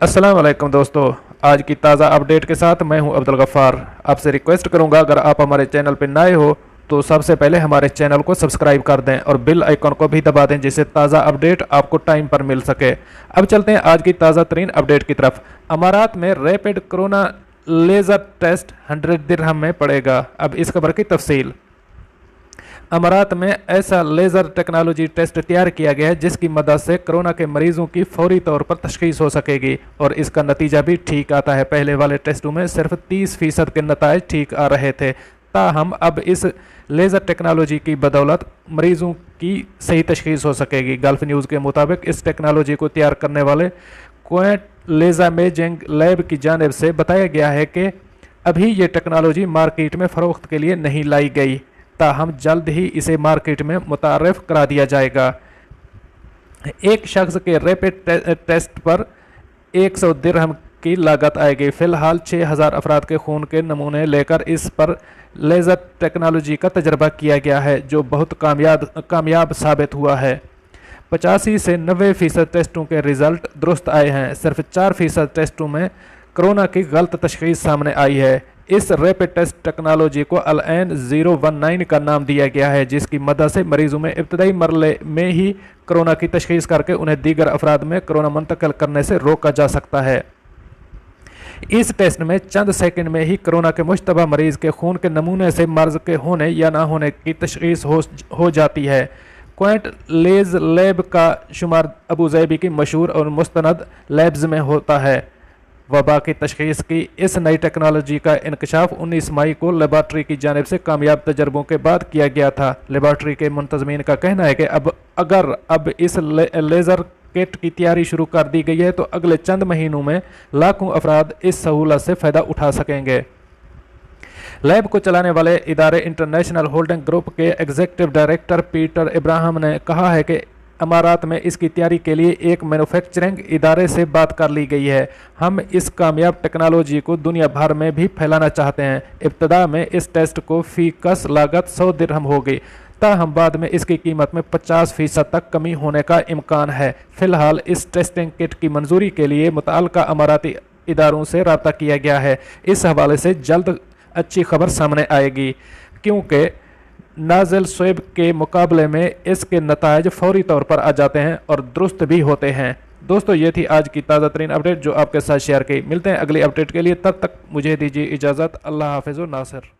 अस्सलाम वालेकुम दोस्तों, आज की ताज़ा अपडेट के साथ मैं हूं अब्दुल गफ़ार। आपसे रिक्वेस्ट करूंगा, अगर आप हमारे चैनल पर नए हो तो सबसे पहले हमारे चैनल को सब्सक्राइब कर दें और बेल आइकन को भी दबा दें, जिससे ताज़ा अपडेट आपको टाइम पर मिल सके। अब चलते हैं आज की ताज़ा तरीन अपडेट की तरफ। अमारात में रैपिड कोरोना लेज़र टेस्ट 100 दिरहम में पड़ेगा। अब इस खबर की तफसील। अमारात में ऐसा लेज़र टेक्नोलॉजी टेस्ट तैयार किया गया है जिसकी मदद से कोरोना के मरीजों की फौरी तौर पर तशखीस हो सकेगी और इसका नतीजा भी ठीक आता है। पहले वाले टेस्टों में सिर्फ 30% के नताइज ठीक आ रहे थे, ताहम अब इस लेज़र टेक्नोलॉजी की बदौलत मरीजों की सही तशखीस हो सकेगी। गल्फ न्यूज़ के मुताबिक इस टेक्नोलॉजी को तैयार करने वाले क्वेंट लेज़र इमेजिंग लैब की जानिब से बताया गया है कि अभी ये टेक्नोलॉजी मार्केट में फ़रोख्त के लिए नहीं लाई गई, ताहम जल्द ही इसे मार्केट में मुतारफ़ करा दिया जाएगा। एक शख्स के रैपिड टेस्ट पर 100 दिरहम की लागत आएगी। फ़िलहाल 6000 अफराद के खून के नमूने लेकर इस पर लेज़र टेक्नोलॉजी का तजर्बा किया गया है, जो बहुत कामयाब साबित हुआ है। 85 से 90% टेस्टों के रिज़ल्ट दुरुस्त आए हैं। सिर्फ 4% टेस्टों में कोरोना की गलत तशख़ीस सामने आई है। इस रैपिड टेस्ट टेक्नोलॉजी को LN019 का नाम दिया गया है, जिसकी मदद से मरीजों में इब्तदाई मरले में ही कोरोना की तशख़ीस करके उन्हें दीगर अफराद में कोरोना मुंतकिल करने से रोका जा सकता है। इस टेस्ट में चंद सेकंड में ही कोरोना के मुश्तबा मरीज के खून के नमूने से मर्ज के होने या ना होने की तशख़ीस हो जाती है। क्वेंट लेज़ लैब का शुमार अबूज़ैबी की मशहूर और मुस्तनद लैब्स में होता है। वबा की तशख़ीस की इस नई टेक्नोलॉजी का इंकशाफ 19 मई को लेबॉर्ट्री की जानिब से कामयाब तजर्बों के बाद किया गया था। लेबॉर्ट्री के मुंतज़मीन का कहना है कि अब इस लेज़र किट की तैयारी शुरू कर दी गई है तो अगले चंद महीनों में लाखों अफराद इस सहूलत से फ़ायदा उठा सकेंगे। लैब को चलाने वाले इदारे इंटरनेशनल होल्डिंग ग्रुप के एग्जीक्यूटिव डायरेक्टर पीटर इब्राहिम ने कहा है कि अमारात में इसकी तैयारी के लिए एक मैन्युफैक्चरिंग इदारे से बात कर ली गई है। हम इस कामयाब टेक्नोलॉजी को दुनिया भर में भी फैलाना चाहते हैं। इब्तदा में इस टेस्ट को फ़ीकस लागत 100 दिरहम होगी, ताहम बाद में इसकी कीमत में 50% तक कमी होने का इम्कान है। फ़िलहाल इस टेस्टिंग किट की मंजूरी के लिए मुताल्लिका अमाराती इदारों से रब्ता किया गया है। इस हवाले से जल्द अच्छी खबर सामने आएगी, क्योंकि नाज़िल स्वैब के मुकाबले में इसके नताइज फौरी तौर पर आ जाते हैं और दुरुस्त भी होते हैं। दोस्तों, ये थी आज की ताज़ा तरीन अपडेट जो आपके साथ शेयर की। मिलते हैं अगली अपडेट के लिए, तब तक मुझे दीजिए इजाज़त। अल्लाह हाफ़िज़। नासिर।